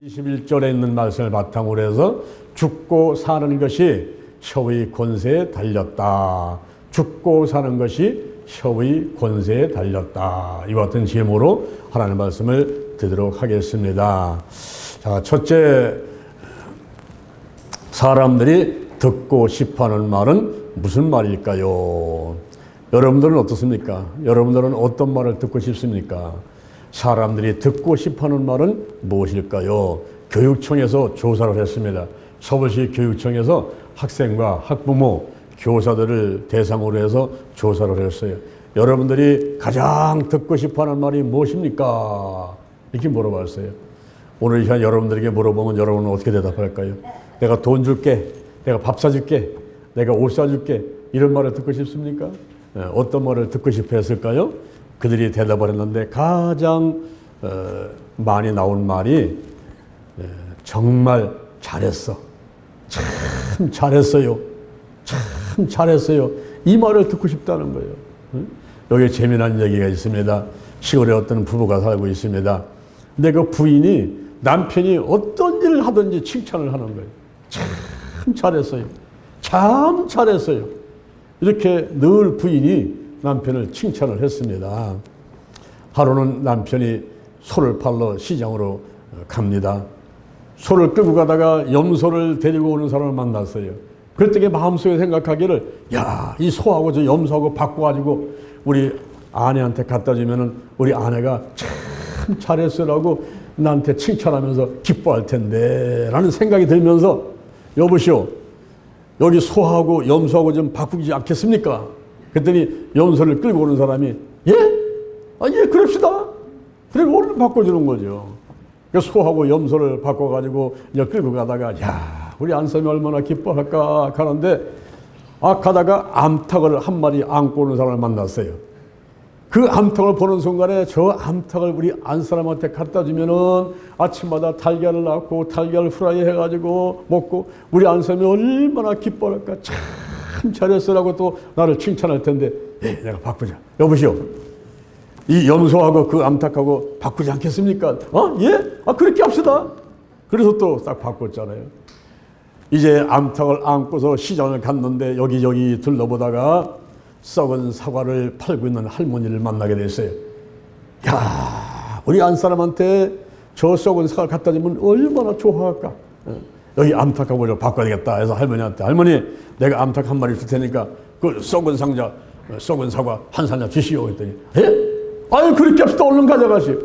21절에 있는 말씀을 바탕으로 해서 죽고 사는 것이 혀의 권세에 달렸다. 죽고 사는 것이 혀의 권세에 달렸다. 이와 같은 제목으로 하나님의 말씀을 드리도록 하겠습니다. 자, 첫째, 사람들이 듣고 싶어하는 말은 무슨 말일까요? 여러분들은 어떻습니까? 여러분들은 어떤 말을 듣고 싶습니까? 사람들이 듣고 싶어하는 말은 무엇일까요? 교육청에서 조사를 했습니다. 서울시 교육청에서 학생과 학부모, 교사들을 대상으로 해서 조사를 했어요. 여러분들이 가장 듣고 싶어하는 말이 무엇입니까? 이렇게 물어봤어요. 오늘 이 시간 여러분들에게 물어보면 여러분은 어떻게 대답할까요? 내가 돈 줄게, 내가 밥 사줄게, 내가 옷 사줄게, 이런 말을 듣고 싶습니까? 어떤 말을 듣고 싶어 했을까요? 그들이 대답을 했는데 가장 많이 나온 말이 정말 잘했어, 참 잘했어요, 참 잘했어요, 이 말을 듣고 싶다는 거예요. 여기 재미난 얘기가 있습니다. 시골에 어떤 부부가 살고 있습니다. 근데 그 부인이 남편이 어떤 일을 하든지 칭찬을 하는 거예요. 참 잘했어요, 참 잘했어요, 이렇게 늘 부인이 남편을 칭찬을 했습니다. 하루는 남편이 소를 팔러 시장으로 갑니다. 소를 끌고 가다가 염소를 데리고 오는 사람을 만났어요. 그럴 때 마음속에 생각하기를, 야, 이 소하고 저 염소하고 바꿔가지고 우리 아내한테 갖다 주면은 우리 아내가 참 잘했어라고 나한테 칭찬하면서 기뻐할 텐데 라는 생각이 들면서, 여보시오, 여기 소하고 염소하고 좀 바꾸지 않겠습니까? 그랬더니 염소를 끌고 오는 사람이, 예? 아, 예, 그럽시다. 그리고 오늘 바꿔주는 거죠. 소하고 염소를 바꿔가지고 이제 끌고 가다가, 야, 우리 안쌤이 얼마나 기뻐할까 하는데, 가다가 암탉을 한 마리 안고 오는 사람을 만났어요. 그 암탉을 보는 순간에 저 암탉을 우리 안사람한테 갖다 주면은 아침마다 달걀을 낳고 달걀 후라이 해가지고 먹고 우리 안쌤이 얼마나 기뻐할까. 참 잘했어라고 또 나를 칭찬할 텐데, 예, 내가 바꾸자. 여보시오, 이 염소하고 그 암탉하고 바꾸지 않겠습니까? 예? 그렇게 합시다. 그래서 또 딱 바꿨잖아요. 이제 암탉을 안고서 시장을 갔는데 여기저기 둘러보다가 썩은 사과를 팔고 있는 할머니를 만나게 됐어요. 야, 우리 안사람한테 저 썩은 사과를 갖다 주면 얼마나 좋아할까. 여기 암탉하고 좀 바꿔야 되겠다 해서 할머니한테, 할머니, 내가 암탉 한 마리 줄 테니까 그 썩은 사과 한 상자 주시오 했더니, 예? 아유, 그렇게 합시다. 얼른 가져가시오.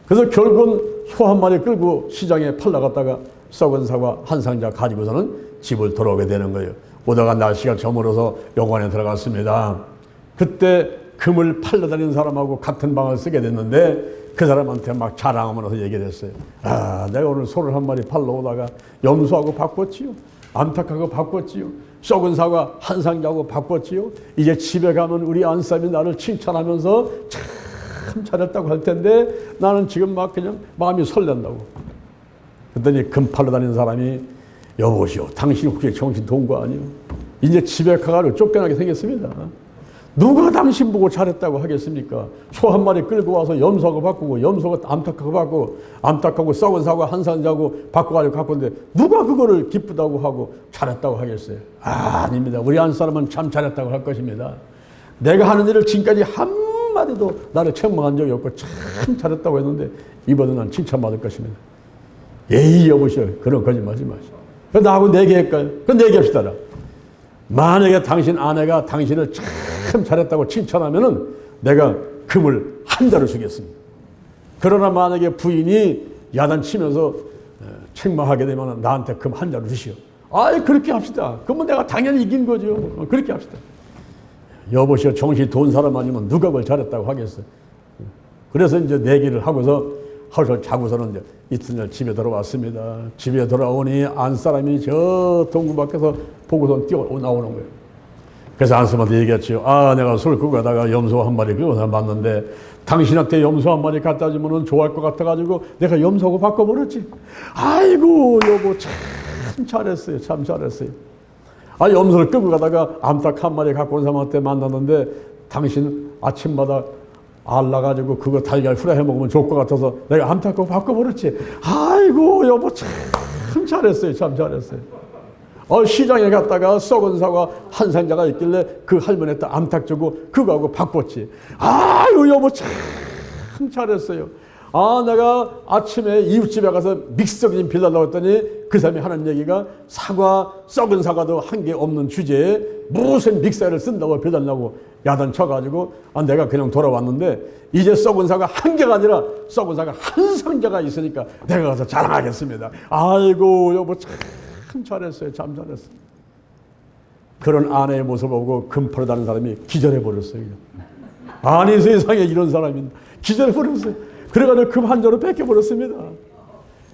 그래서 결국은 소 한 마리 끌고 시장에 팔러 갔다가 썩은 사과 한 상자 가지고서는 집을 돌아오게 되는 거예요. 오다가 날씨가 저물어서 여관에 들어갔습니다. 그때 금을 팔러 다니는 사람하고 같은 방을 쓰게 됐는데 그 사람한테 막 자랑하면서 얘기를 했어요. 내가 오늘 소를 한 마리 팔러 오다가 염소하고 바꿨지요, 암탉하고 바꿨지요, 썩은 사과 한 상자하고 바꿨지요. 이제 집에 가면 우리 안쌈이 나를 칭찬하면서 참 잘했다고 할 텐데 나는 지금 막 그냥 마음이 설렌다고. 그랬더니 금 팔러 다니는 사람이, 여보시오, 당신이 혹시 정신 돈 거 아니요? 이제 집에 가가지고 쫓겨나게 생겼습니다. 누가 당신 보고 잘했다고 하겠습니까? 소 한 마리 끌고 와서 염소하고 바꾸고 염소가 암탉하고 바꾸고 암탉하고 썩은 사과 한 상자하고 바꿔가지고 갖고 온데 누가 그거를 기쁘다고 하고 잘했다고 하겠어요? 아닙니다. 우리 안 사람은 참 잘했다고 할 것입니다. 내가 하는 일을 지금까지 한마디도 나를 책망한 적이 없고 참 잘했다고 했는데 이번에 난 칭찬받을 것입니다. 예의 여보시오, 그런 거짓말 하지 마시오. 나하고 내기할까요? 그럼 내기합시다. 만약에 당신 아내가 당신을 참 잘했다고 칭찬하면은 내가 금을 한 자루 주겠습니다. 그러나 만약에 부인이 야단치면서 책망하게 되면 나한테 금 한 자루 주시오. 그렇게 합시다. 그러면 내가 당연히 이긴 거죠. 그렇게 합시다. 여보시오, 정신 돈 사람 아니면 누가 그걸 잘했다고 하겠어요. 그래서 이제 내기를 하고서 하루를 자고서는 이제 이튿날 집에 돌아왔습니다. 집에 돌아오니 안사람이 저 동굴 밖에서 보고서 뛰어 나오는 거예요. 그래서 안사람한테 얘기했죠. 내가 술 끌고 가다가 염소 한 마리 끌고 왔는데 당신한테 염소 한 마리 갖다 주면 좋아할 것 같아가지고 내가 염소하고 바꿔버렸지. 아이고, 여보, 참 잘했어요. 참 잘했어요. 염소를 끌고 가다가 암탉 한 마리 갖고 온 사람한테 만났는데 당신 아침마다 알라가지고 그거 달걀 후라이 먹으면 좋을 것 같아서 내가 암탉하고 바꿔버렸지. 아이고 여보 참 잘했어요. 참 잘했어요. 시장에 갔다가 썩은 사과 한 상자가 있길래 그 할머니한테 암탉 주고 그거하고 바꿨지. 아이고 여보 참 잘했어요. 내가 아침에 이웃집에 가서 믹서기 좀 빌려달라고 했더니 그 사람이 하는 얘기가 썩은 사과도 한 개 없는 주제에 무슨 믹서기를 쓴다고 빌려달라고 야단쳐가지고 내가 그냥 돌아왔는데 이제 썩은 사과 한 개가 아니라 썩은 사과 한 상자가 있으니까 내가 가서 자랑하겠습니다. 아이고 여보 참 잘했어요. 참 잘했어요. 그런 아내의 모습을 보고 금포를 다는 사람이 기절해버렸어요. 아니 세상에 이런 사람이 기절해버렸어요. 그래가지고 금 한 자루 뺏겨버렸습니다.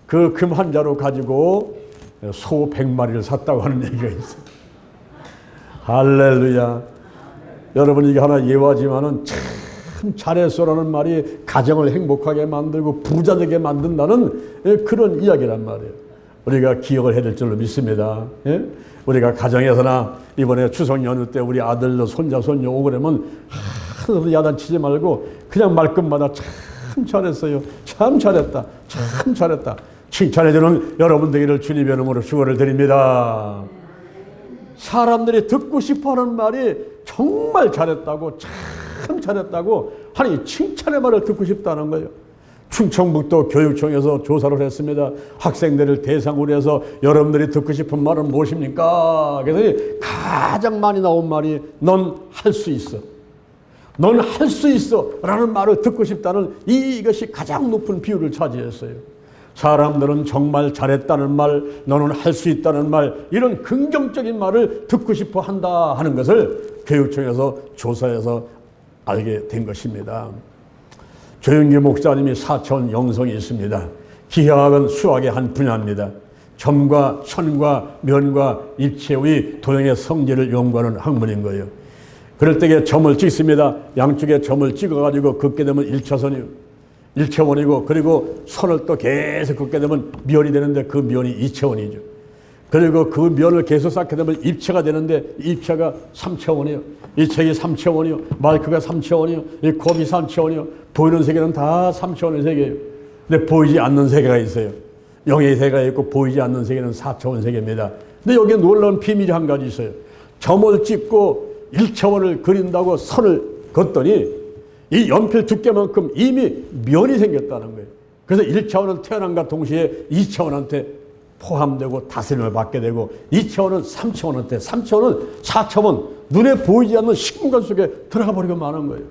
그 금 한 자루 가지고 소 100마리를 샀다고 하는 얘기가 있어요. 할렐루야. 여러분 이게 하나 예화지만은 참 잘했어라는 말이 가정을 행복하게 만들고 부자 되게 만든다는 그런 이야기란 말이에요. 우리가 기억을 해야 될 줄로 믿습니다. 예? 우리가 가정에서나 이번에 추석 연휴 때 우리 아들, 손자, 손녀 오고 그러면 하나도 야단치지 말고 그냥 말끝마다 참 잘했어요. 참 잘했다. 참 잘했다. 칭찬해주는 여러분 되기를 주님의 이름으로 축원을 드립니다. 사람들이 듣고 싶어하는 말이 정말 잘했다고 참 잘했다고 하니 칭찬의 말을 듣고 싶다는 거예요. 충청북도 교육청에서 조사를 했습니다. 학생들을 대상으로 해서 여러분들이 듣고 싶은 말은 무엇입니까? 그래서 가장 많이 나온 말이 넌 할 수 있어. 넌 할 수 있어 라는 말을 듣고 싶다는 이것이 가장 높은 비율을 차지했어요. 사람들은 정말 잘했다는 말, 너는 할 수 있다는 말, 이런 긍정적인 말을 듣고 싶어 한다 하는 것을 교육청에서 조사해서 알게 된 것입니다. 조영기 목사님이 사천 영성이 있습니다. 기하학은 수학의 한 분야입니다. 점과 선과 면과 입체의 도형의 성질을 연구하는 학문인 거예요. 그럴 때에 점을 찍습니다. 양쪽에 점을 찍어가지고 긋게 되면 1차선이요. 1차원이고 그리고 선을 또 계속 긋게 되면 면이 되는데 그 면이 2차원이죠. 그리고 그 면을 계속 쌓게 되면 입체가 되는데 입체가 3차원이요. 이 책이 3차원이요. 마이크가 3차원이요. 이 컵이 3차원이요. 보이는 세계는 다 3차원의 세계예요. 근데 보이지 않는 세계가 있어요. 영의 세계가 있고 보이지 않는 세계는 4차원 세계입니다. 근데 여기에 놀라운 비밀이 한 가지 있어요. 점을 찍고 1차원을 그린다고 선을 걷더니 이 연필 두께만큼 이미 면이 생겼다는 거예요. 그래서 1차원은 태어남과 동시에 2차원한테 포함되고 다스림을 받게 되고 2차원은 3차원한테 3차원은 4차원 눈에 보이지 않는 시공간 속에 들어가 버리고 마는 거예요.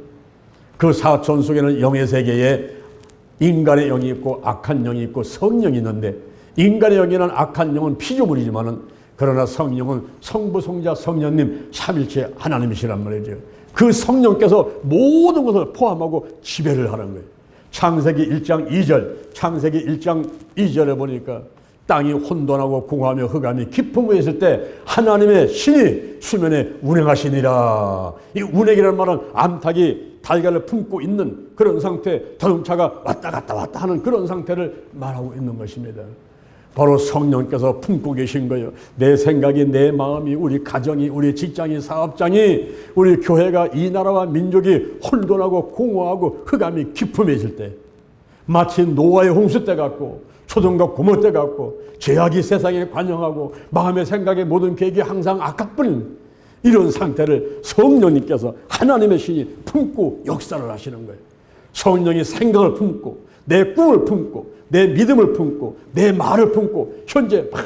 그 4차원 속에는 영의 세계에 인간의 영이 있고 악한 영이 있고 성령이 있는데 인간의 영이란 악한 영은 피조물이지만은 그러나 성령은 성부, 성자, 성령님 삼일체 하나님이시란 말이죠. 그 성령께서 모든 것을 포함하고 지배를 하는 거예요. 창세기 1장 2절, 창세기 1장 2절에 보니까 땅이 혼돈하고 공허하며 흑암이 깊은 곳에 있을 때 하나님의 신이 수면에 운행하시니라. 이 운행이라는 말은 암탉이 달걀을 품고 있는 그런 상태, 자동차가 왔다 갔다 왔다 하는 그런 상태를 말하고 있는 것입니다. 바로 성령께서 품고 계신 거예요. 내 생각이, 내 마음이, 우리 가정이, 우리 직장이, 사업장이, 우리 교회가, 이 나라와 민족이 혼돈하고 공허하고 흑암이 깊음해질 때 마치 노아의 홍수 때 같고 소돔과 고모라 때 같고 죄악이 세상에 관영하고 마음의 생각의 모든 계획이 항상 악각뿐인 이런 상태를 성령님께서 하나님의 신이 품고 역사를 하시는 거예요. 성령이 생각을 품고 내 꿈을 품고 내 믿음을 품고 내 말을 품고 현재 막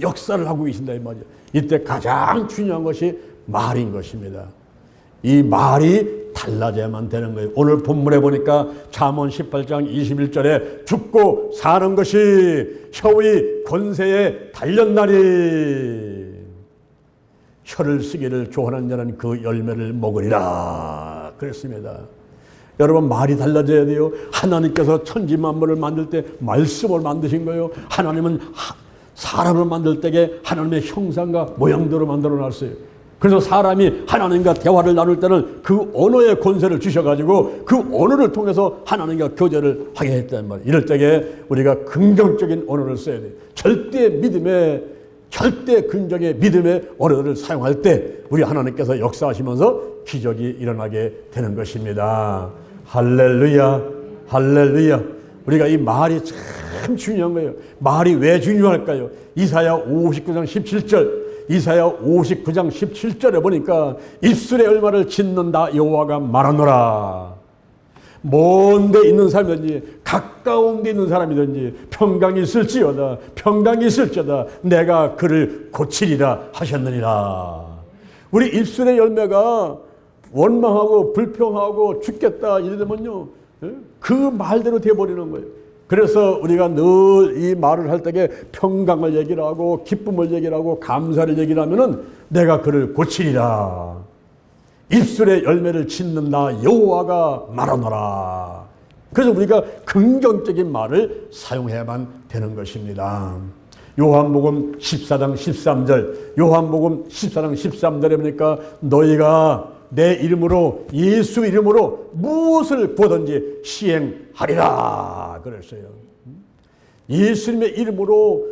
역사를 하고 계신다 이 말이에요. 이때 가장 중요한 것이 말인 것입니다. 이 말이 달라져야만 되는 거예요. 오늘 본문에 보니까 잠언 18장 21절에 죽고 사는 것이 혀의 권세에 달렸나니 혀를 쓰기를 좋아하는 자는 그 열매를 먹으리라 그랬습니다. 여러분 말이 달라져야 돼요. 하나님께서 천지 만물을 만들 때 말씀을 만드신 거예요. 하나님은 사람을 만들 때에 하나님의 형상과 모양대로 만들어 놨어요. 그래서 사람이 하나님과 대화를 나눌 때는 그 언어의 권세를 주셔가지고 그 언어를 통해서 하나님과 교제를 하게 했단 말이에요. 이럴 때에 우리가 긍정적인 언어를 써야 돼요. 절대 긍정의 믿음의 언어를 사용할 때 우리 하나님께서 역사하시면서 기적이 일어나게 되는 것입니다. 할렐루야, 할렐루야. 우리가 이 말이 참 중요한 거예요. 말이 왜 중요할까요? 이사야 59장 17절, 이사야 59장 17절에 보니까 입술의 얼마를 짓는다 여호와가 말하노라. 먼 데 있는 사람이든지 가까운 데 있는 사람이든지 평강이 있을지어다, 평강이 있을지어다 내가 그를 고치리라 하셨느니라. 우리 입술의 열매가 원망하고 불평하고 죽겠다 이러면요, 그 말대로 되어버리는 거예요. 그래서 우리가 늘 이 말을 할 때에 평강을 얘기를 하고 기쁨을 얘기를 하고 감사를 얘기를 하면은 내가 그를 고치리라. 입술의 열매를 짓는다 여호와가 말하노라. 그래서 우리가 긍정적인 말을 사용해야만 되는 것입니다. 요한복음 14장 13절, 요한복음 14장 13절에 보니까 너희가 내 이름으로, 예수 이름으로 무엇을 구하든지 시행하리라 그랬어요. 예수님의 이름으로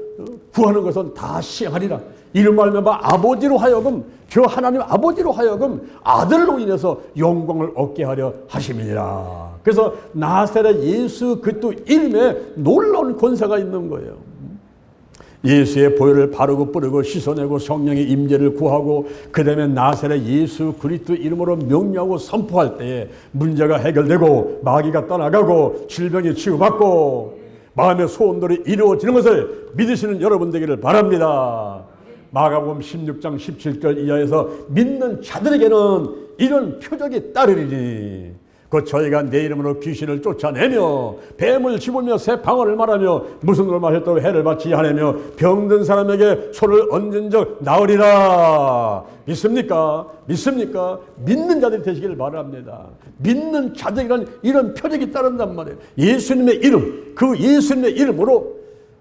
구하는 것은 다 시행하리라. 이름 말미암아 아버지로 하여금, 저 하나님 아버지로 하여금 아들로 인해서 영광을 얻게 하려 하심이니라. 그래서 나사렛 예수 그리스도 이름에 놀라운 권세가 있는 거예요. 예수의 보혈을 바르고 뿌리고 씻어내고 성령의 임재를 구하고 그 다음에 나사렛 예수 그리스도 이름으로 명령하고 선포할 때에 문제가 해결되고 마귀가 떠나가고 질병이 치유받고 마음의 소원들이 이루어지는 것을 믿으시는 여러분 되기를 바랍니다. 마가복음 16장 17절 이하에서 믿는 자들에게는 이런 표적이 따르리니 그 저희가 내 이름으로 귀신을 쫓아내며 뱀을 집으며 새 방언을 말하며 무슨 걸 마셨다고 해를 받지 않으며 병든 사람에게 손을 얹은 적 나으리라. 믿습니까? 믿습니까? 믿는 자들이 되시기를 바랍니다. 믿는 자들이란 이런 표적이 따른단 말이에요. 예수님의 이름, 그 예수님의 이름으로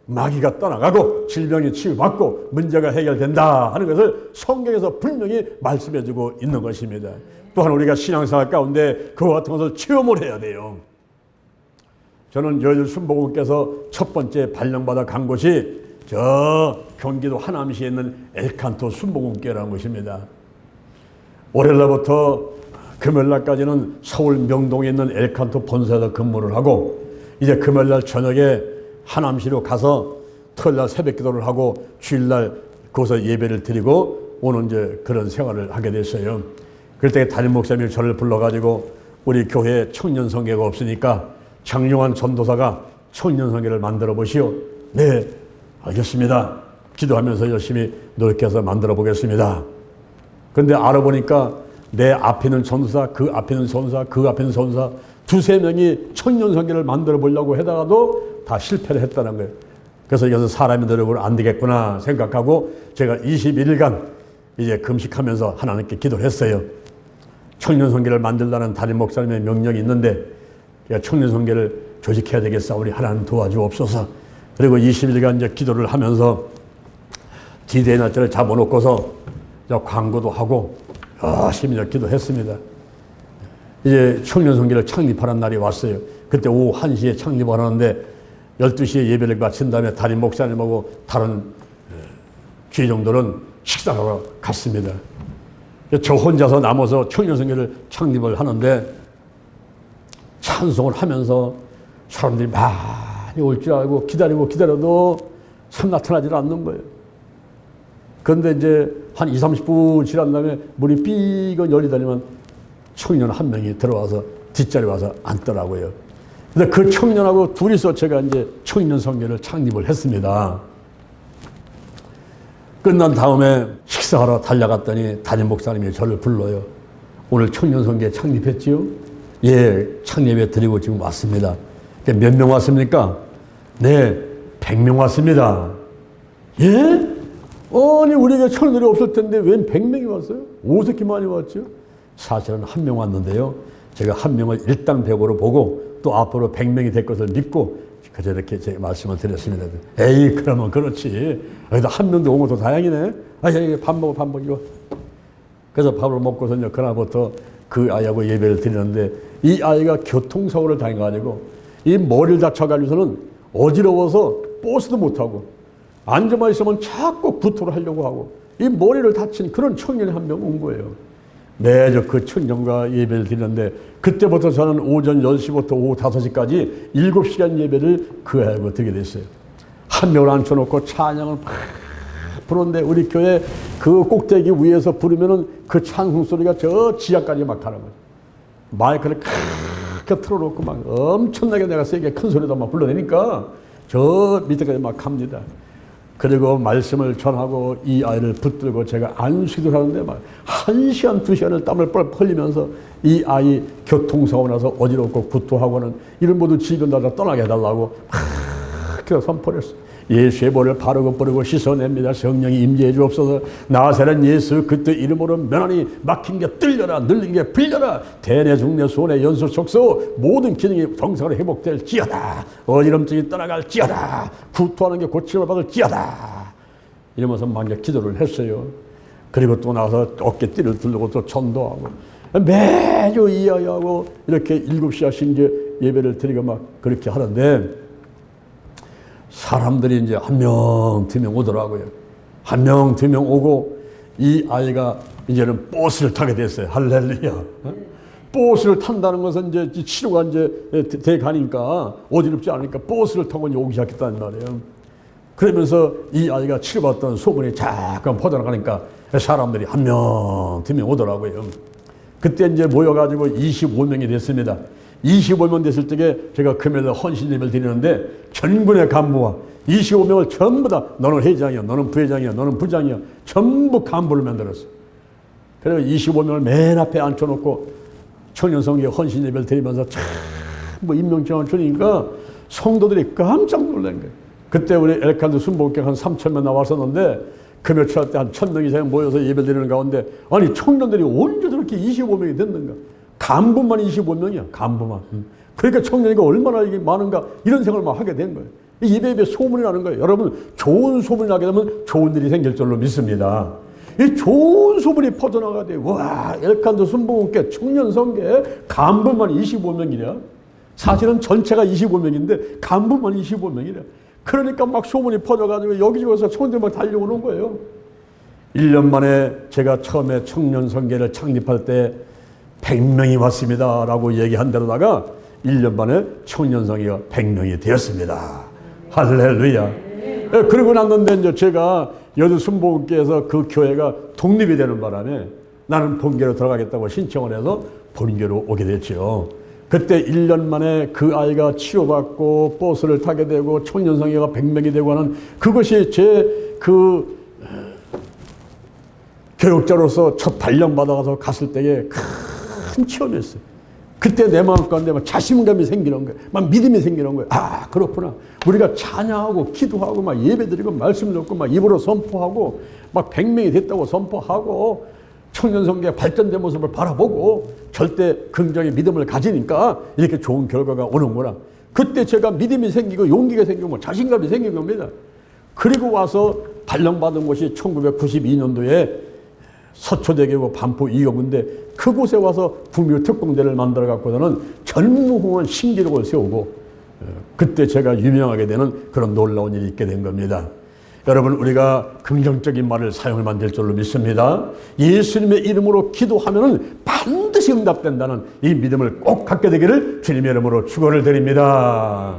마귀가 떠나가고 질병이 치유받고 문제가 해결된다 하는 것을 성경에서 분명히 말씀해주고 있는 것입니다. 또한 우리가 신앙생활 가운데 그와 같은 것을 체험을 해야 돼요. 저는 여주 순복음께서 첫 번째 발령받아 간 곳이 저 경기도 하남시에 있는 엘칸토 순복음교회라는 것입니다. 월요일날부터 금요일날까지는 서울 명동에 있는 엘칸토 본사에서 근무를 하고 이제 금요일날 저녁에 하남시로 가서 토요일날 새벽 기도를 하고 주일날 거기서 예배를 드리고 오는 이제 그런 생활을 하게 됐어요. 그럴 때 담임 목사님이 저를 불러가지고 우리 교회에 청년 성교가 없으니까 장용환 전도사가 청년 성교를 만들어 보시오. 네, 알겠습니다. 기도하면서 열심히 노력해서 만들어 보겠습니다. 그런데 알아보니까 내 앞에 있는 전도사, 그 앞에 있는 전도사, 그 앞에 있는 전도사 두세 명이 청년 성교를 만들어 보려고 하다가도 다 실패를 했다는 거예요. 그래서 이것은 사람의 노력으로 안 되겠구나 생각하고 제가 21일간 이제 금식하면서 하나님께 기도를 했어요. 청년 성교를 만들라는 담임 목사님의 명령이 있는데 청년 성교를 조직해야 되겠사오니 하나님 도와주옵소서. 그리고 20일간 이제 기도를 하면서 디데이 날짜를 잡아놓고서 광고도 하고 열심히 기도했습니다. 이제 청년 성교를 창립하는 날이 왔어요. 그때 오후 1시에 창립을 하는데 12시에 예배를 마친 다음에 담임 목사님하고 다른 주의종들은 식사하러 갔습니다. 저 혼자서 남아서 청년성교를 창립을 하는데 찬송을 하면서 사람들이 많이 올 줄 알고 기다려도 참 나타나지 않는 거예요. 그런데 이제 한 20-30분 지난 다음에 문이 삐거 열리더니만 청년 한 명이 들어와서 뒷자리에 와서 앉더라고요. 근데 그 청년하고 둘이서 제가 이제 청년성교를 창립을 했습니다. 끝난 다음에 식사하러 달려갔더니 담임 목사님이 저를 불러요. 오늘 청년성교회 창립했지요? 예, 창립해 드리고 지금 왔습니다. 몇 명 왔습니까? 네, 100명 왔습니다. 예? 아니 우리에게 청년들이 없을 텐데 웬 100명이 왔어요? 어떻게 많이 왔죠? 사실은 한 명 왔는데요. 제가 한 명을 일당 100으로 보고 또 앞으로 100명이 될 것을 믿고 그저 이렇게 제가 말씀을 드렸습니다. 에이, 그러면 그렇지. 그래도 한 명도 오고 더 다행이네. 밥 먹어, 이거. 그래서 밥을 먹고서는 그날부터 그 아이하고 예배를 드리는데 이 아이가 교통사고를 당해가지고 이 머리를 다쳐가지고서는 어지러워서 버스도 못하고 앉아만 있으면 자꾸 구토를 하려고 하고 이 머리를 다친 그런 청년이 한 명 온 거예요. 매주 그 청년과 예배를 드리는데 그때부터 저는 오전 10시부터 오후 5시까지 7시간 예배를 그하고 드리게 됐어요. 한 명을 앉혀놓고 찬양을 막 부르는데 우리 교회 그 꼭대기 위에서 부르면은 그 찬송 소리가 저 지하까지 막 가는 거예요. 마이크를 크게 틀어놓고 막 엄청나게 내가 세게 큰 소리도 막 불러내니까 저 밑에까지 막 갑니다. 그리고 말씀을 전하고 이 아이를 붙들고 제가 안수기도 하는데 막 1시간, 2시간을 땀을 뻘 흘리면서 이 아이 교통사고 나서 어지럽고 구토하고는 이런 모두 집에 나가 떠나게 해달라고 막 선포를 했어요. 예수의 볼을 바르고 뿌리고 씻어냅니다. 성령이 임재해 주옵소서. 나사렛 예수 그때 이름으로 면하니 막힌 게 뚫려라, 늘린 게 풀려라. 대뇌 중뇌 소뇌 연수 촉소 모든 기능이 정상으로 회복될지어다. 어지럼증이 떠나갈지어다. 구토하는 게 고침을 받을지어다. 이러면서 만약 기도를 했어요. 그리고 또 나서 어깨띠를 들고 또 전도하고 매주 이 아이하고 이렇게 7시간씩 이제 예배를 드리고 막 그렇게 하는데 사람들이 이제 한 명, 두 명 오더라고요. 한 명, 두 명 오고 이 아이가 이제는 버스를 타게 됐어요. 할렐루야. 버스를 탄다는 것은 이제 치료가 이제 돼 가니까 어지럽지 않으니까 버스를 타고 이제 오기 시작했다는 말이에요. 그러면서 이 아이가 치료받던 소문이 잠깐 퍼져나가니까 사람들이 한 명, 두 명 오더라고요. 그때 이제 모여가지고 25명이 됐습니다. 25명 됐을 적에 제가 금요일에 헌신 예배를 드리는데 전군의 간부와 25명을 전부 다 너는 회장이야, 너는 부회장이야, 너는 부장이야 전부 간부를 만들었어요. 그리고 25명을 맨 앞에 앉혀놓고 청년성교회 헌신 예배를 드리면서 참 뭐 임명장을 주니까 성도들이 깜짝 놀란 거예요. 그때 우리 엘칸드 순복음교회 한 3,000명 나왔었는데 금요일 때 한 1,000명 이상 모여서 예배를 드리는 가운데 아니 청년들이 언제 저렇게 25명이 됐는가. 간부만 25명이야. 간부만. 그러니까 청년이가 얼마나 이게 많은가 이런 생각을 막 하게 된 거예요. 입에 소문이 나는 거예요. 여러분 좋은 소문이 나게 되면 좋은 일이 생길 줄로 믿습니다. 이 좋은 소문이 퍼져나가야 돼요. 와, 엘칸드 순복음교회 청년성교회 간부만 25명이냐. 사실은 전체가 25명인데 간부만 25명이래. 그러니까 막 소문이 퍼져가지고 여기저기서 청년들 막 달려오는 거예요. 1년 만에 제가 처음에 청년성교회를 창립할 때 100명이 왔습니다 라고 얘기한 데로다가 1년 만에 청년성교회가 100명이 되었습니다. 할렐루야. 그러고 났는데 이제 제가 여주 순복음교회에서 그 교회가 독립이 되는 바람에 나는 본교로 들어가겠다고 신청을 해서 본교로 오게 됐죠. 그때 1년 만에 그 아이가 치료받고 버스를 타게 되고 청년성교회가 100명이 되고 하는 그것이 제 그 교육자로서 첫 발령받아서 갔을 때에 큰 체험이었어요. 그때 내 마음 가운데 막 자신감이 생기는 거예요. 막 믿음이 생기는 거예요. 아, 그렇구나. 우리가 찬양하고 기도하고 막 예배드리고 말씀 듣고 막 입으로 선포하고 막 100명이 됐다고 선포하고 청년성교회 발전된 모습을 바라보고 절대 긍정의 믿음을 가지니까 이렇게 좋은 결과가 오는구나. 그때 제가 믿음이 생기고 용기가 생기고 자신감이 생긴 겁니다. 그리고 와서 발령받은 곳이 1992년도에 서초대교구 반포 2교구인데 그곳에 와서 부묘 특공대를 만들어 갖고서는 전무후무한 신기록을 세우고 그때 제가 유명하게 되는 그런 놀라운 일이 있게 된 겁니다. 여러분 우리가 긍정적인 말을 사용하면 될 줄로 믿습니다. 예수님의 이름으로 기도하면 반드시 응답된다는 이 믿음을 꼭 갖게 되기를 주님의 이름으로 축원을 드립니다.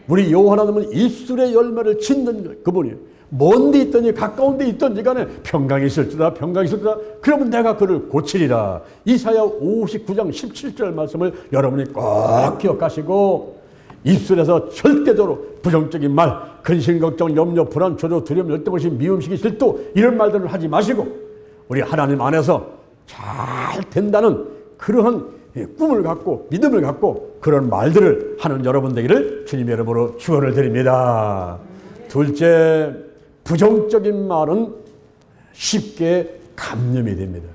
우리 요한하나님은 입술의 열매를 짓는 그분이에요. 먼 데 있더니 가까운 데 있든지 간에 평강이 있을지다 평강이 있을지다 그러면 내가 그를 고치리라. 이사야 59장 17절 말씀을 여러분이 꼭 기억하시고 입술에서 절대적으로 부정적인 말, 근심, 걱정, 염려, 불안, 조조, 두려움, 열등의식, 미움시기, 질투 이런 말들을 하지 마시고 우리 하나님 안에서 잘 된다는 그러한 꿈을 갖고 믿음을 갖고 그런 말들을 하는 여러분 되기를 주님의 이름으로 축원을 드립니다. 둘째, 부정적인 말은 쉽게 감염이 됩니다.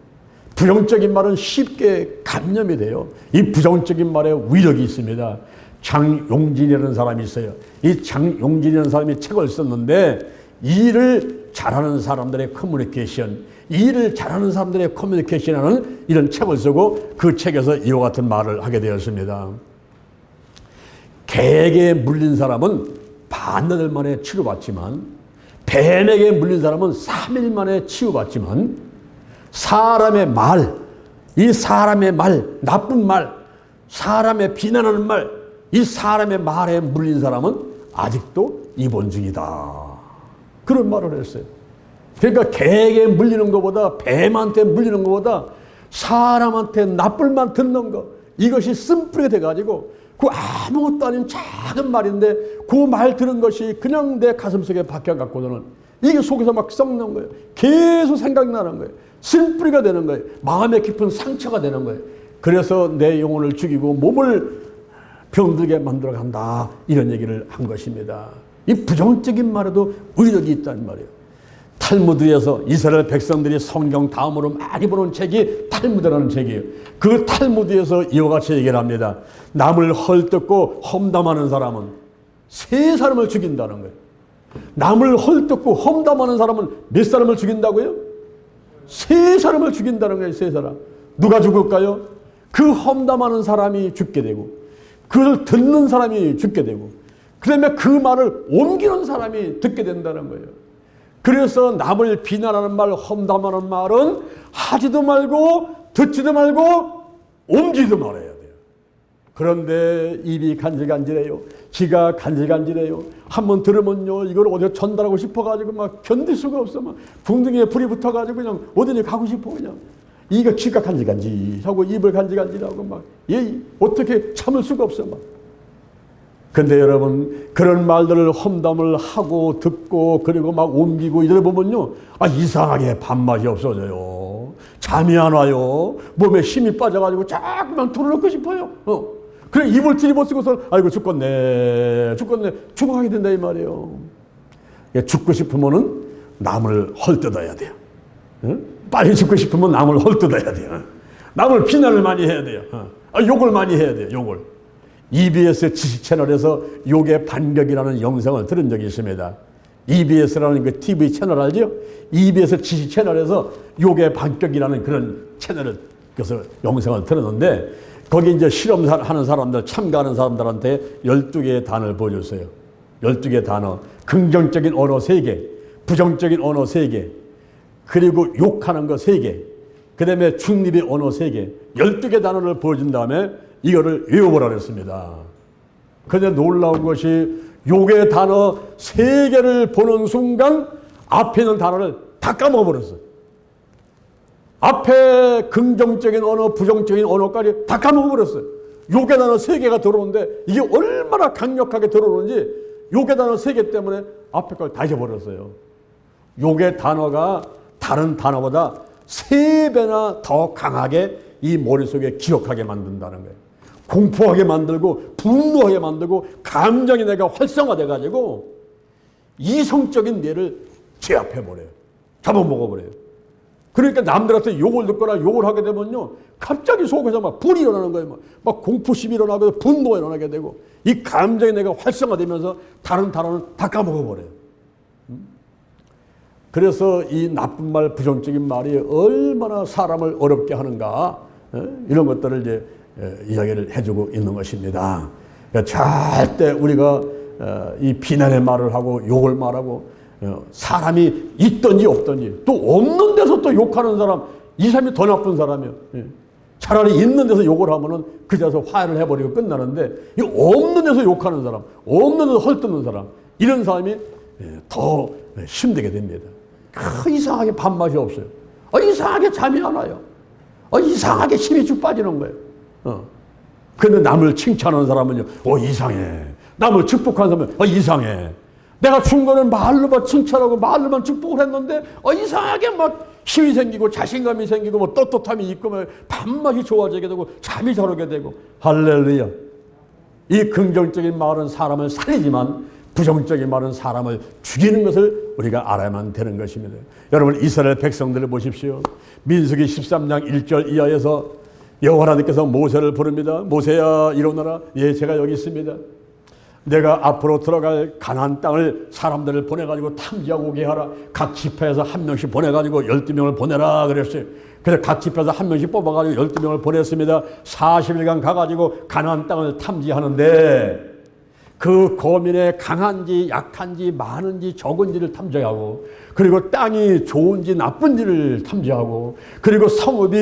부정적인 말은 쉽게 감염이 돼요. 이 부정적인 말에 위력이 있습니다. 장용진이라는 사람이 있어요. 이 장용진이라는 사람이 책을 썼는데 일을 잘하는 사람들의 커뮤니케이션, 일을 잘하는 사람들의 커뮤니케이션이라는 이런 책을 쓰고 그 책에서 이와 같은 말을 하게 되었습니다. 개에게 물린 사람은 반나절 만에 치료받지만 뱀에게 물린 사람은 3일 만에 치유받지만 사람의 말, 이 사람의 말, 나쁜 말, 사람의 비난하는 말, 이 사람의 말에 물린 사람은 아직도 입원 중이다. 그런 말을 했어요. 그러니까 개에게 물리는 것보다, 뱀한테 물리는 것보다 사람한테 나쁜 말 듣는 거, 이것이 쓴뿌리가 돼가지고 그 아무것도 아닌 작은 말인데 그 말 들은 것이 그냥 내 가슴속에 박혀갖고는 이게 속에서 막 썩는 거예요. 계속 생각나는 거예요. 쓴뿌리가 되는 거예요. 마음에 깊은 상처가 되는 거예요. 그래서 내 영혼을 죽이고 몸을 병들게 만들어 간다, 이런 얘기를 한 것입니다. 이 부정적인 말에도 의력이 있다는 말이에요. 탈무드에서 이스라엘 백성들이 성경 다음으로 많이 보는 책이 탈무드라는 책이에요. 그 탈무드에서 이와 같이 얘기를 합니다. 남을 헐뜯고 험담하는 사람은 세 사람을 죽인다는 거예요. 남을 헐뜯고 험담하는 사람은 몇 사람을 죽인다고요? 세 사람을 죽인다는 거예요. 세 사람. 누가 죽을까요? 그 험담하는 사람이 죽게 되고, 그걸 듣는 사람이 죽게 되고, 그 다음에 그 말을 옮기는 사람이 듣게 된다는 거예요. 그래서 남을 비난하는 말, 험담하는 말은 하지도 말고 듣지도 말고 옮기지도 말아야 돼요. 그런데 입이 간질간질해요. 귀가 간질간질해요. 한번 들으면요, 이걸 어디 전달하고 싶어가지고 막 견딜 수가 없어. 막 궁둥이에 불이 붙어가지고 그냥 어디니 가고 싶어. 그냥 이거 귀가 간질간질하고 입을 간질간질하고 막 어떻게 참을 수가 없어. 막. 근데 여러분, 그런 말들을 험담을 하고 듣고 그리고 막 옮기고 이러다 보면요, 이상하게 밥맛이 없어져요. 잠이 안 와요. 몸에 힘이 빠져가지고 자꾸만 tur어놓고 싶어요. 그래 입을 뒤집어쓰고서 아이고 죽겠네 죽어가게 된다 이 말이에요. 죽고 싶으면은 남을 헐뜯어야 돼요. 빨리 죽고 싶으면 남을 헐뜯어야 돼요. 남을 비난을 많이 해야 돼요. 욕을 많이 해야 돼요. 욕을. EBS 지식 채널에서 욕의 반격이라는 영상을 들은 적이 있습니다. EBS라는 그 TV 채널 알죠? EBS 지식 채널에서 욕의 반격이라는 그런 채널을, 그래서 영상을 들었는데, 거기 이제 실험하는 사람들, 참가하는 사람들한테 12개의 단어를 보여줬어요. 12개의 단어. 긍정적인 언어 3개, 부정적인 언어 3개, 그리고 욕하는 거 3개, 그 다음에 중립의 언어 3개, 12개 단어를 보여준 다음에 이거를 외워보라 그랬습니다. 그런데 놀라운 것이 욕의 단어 3개를 보는 순간 앞에 있는 단어를 다 까먹어버렸어요. 앞에 긍정적인 언어, 부정적인 언어까지 다 까먹어버렸어요. 욕의 단어 3개가 들어오는데 이게 얼마나 강력하게 들어오는지 욕의 단어 3개 때문에 앞에 걸 다 잊어버렸어요. 욕의 단어가 다른 단어보다 3배나 더 강하게 이 머릿속에 기억하게 만든다는 거예요. 공포하게 만들고 분노하게 만들고 감정이 내가 활성화돼가지고 이성적인 뇌를 제압해버려요. 잡아먹어버려요. 그러니까 남들한테 욕을 듣거나 욕을 하게 되면요, 갑자기 속에서 막 불이 일어나는 거예요. 막 공포심이 일어나고 분노가 일어나게 되고 이 감정이 내가 활성화되면서 다른 단어는 다 까먹어버려요. 그래서 이 나쁜 말, 부정적인 말이 얼마나 사람을 어렵게 하는가, 이런 것들을 이제 이야기를 해주고 있는 것입니다. 절대 우리가 이 비난의 말을 하고 욕을 말하고 사람이 있든지 없든지, 또 없는 데서 또 욕하는 사람, 이 사람이 더 나쁜 사람이에요. 차라리 있는 데서 욕을 하면은 그 자리에서 화해를 해버리고 끝나는데, 이 없는 데서 욕하는 사람, 없는 데서 헐뜯는 사람, 이런 사람이 더 힘들게 됩니다. 이상하게 밥맛이 없어요. 이상하게 잠이 안 와요. 이상하게 힘이 쭉 빠지는 거예요. 근데 남을 칭찬하는 사람은요, 이상해. 남을 축복하는 사람은 이상해. 내가 준 거는 말로만 칭찬하고 말로만 축복을 했는데 이상하게 막 힘이 생기고 자신감이 생기고 뭐 떳떳함이 있고 뭐 밥맛이 좋아지게 되고 잠이 잘 오게 되고. 할렐루야. 이 긍정적인 말은 사람을 살리지만 부정적인 말은 사람을 죽이는 것을 우리가 알아야만 되는 것입니다. 여러분, 이스라엘 백성들을 보십시오. 민수기 13장 1절 이하에서 여호와 하나님께서 모세를 부릅니다. 모세야 일어나라. 예, 제가 여기 있습니다. 내가 앞으로 들어갈 가나안 땅을 사람들을 보내가지고 탐지하고 오게 하라. 각 지파에서 한 명씩 보내가지고 12명을 보내라 그랬어요. 그래서 각 지파에서 한 명씩 뽑아가지고 12명을 보냈습니다. 40일간 가가지고 가나안 땅을 탐지하는데, 그 거민의 강한지 약한지 많은지 적은지를 탐정하고, 그리고 땅이 좋은지 나쁜지를 탐정하고, 그리고 성읍이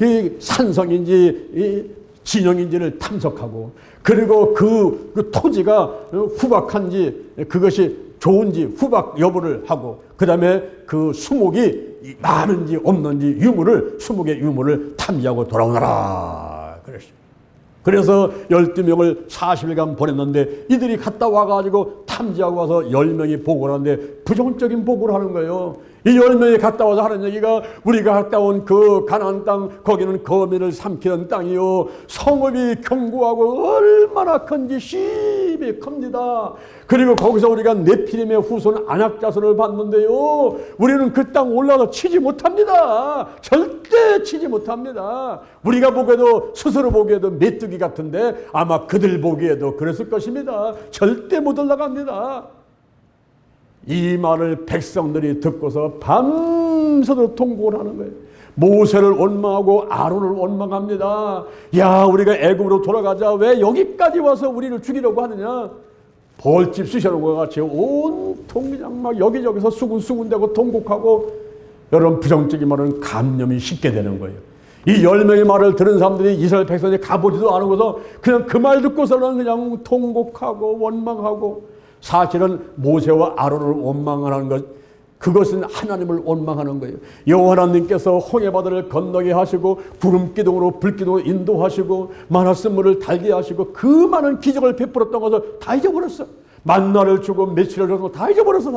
이 산성인지 이 진영인지를 탐색하고, 그리고 그 토지가 후박한지 그것이 좋은지 후박 여부를 하고, 그 다음에 그 수목이 많은지 없는지 수목의 유물을 탐지하고 돌아오너라 그랬어요. 그래서 12명을 40일간 보냈는데 이들이 갔다 와가지고 탐지하고 와서 10명이 보고를 하는데 부정적인 보고를 하는 거예요. 이 10명이 갔다 와서 하는 얘기가, 우리가 갔다 온 그 가나안 땅, 거기는 거민을 삼키는 땅이요, 성읍이 견고하고 얼마나 큰지 심히 큽니다. 그리고 거기서 우리가 네피림의 후손 안악자손을 봤는데요, 우리는 그 땅 올라가 치지 못합니다. 절대 치지 못합니다. 우리가 보기에도, 스스로 보기에도 메뚜기 같은데 아마 그들 보기에도 그랬을 것입니다. 절대 못 올라갑니다. 이 말을 백성들이 듣고서 밤새도록 통곡을 하는 거예요. 모세를 원망하고 아론을 원망합니다. 야, 우리가 애굽으로 돌아가자. 왜 여기까지 와서 우리를 죽이려고 하느냐? 벌집 쑤셔놓은 같이 온통 그냥 막 여기저기서 수군수군대고 통곡하고, 여러분 부정적인 말은 감염이 쉽게 되는 거예요. 이 10명의 말을 들은 사람들이 이스라엘 백성이 가보지도 않고서 그냥 그 말 듣고서는 그냥 통곡하고 원망하고, 사실은 모세와 아론을 원망하는 것, 그것은 하나님을 원망하는 거예요. 여호와 하나님께서 홍해바다를 건너게 하시고 구름기둥으로 불기둥으로 인도하시고 만화쓴물을 달게 하시고 그 많은 기적을 베풀었던 것을 다 잊어버렸어. 만나를 주고 며칠을 주고 다 잊어버렸어.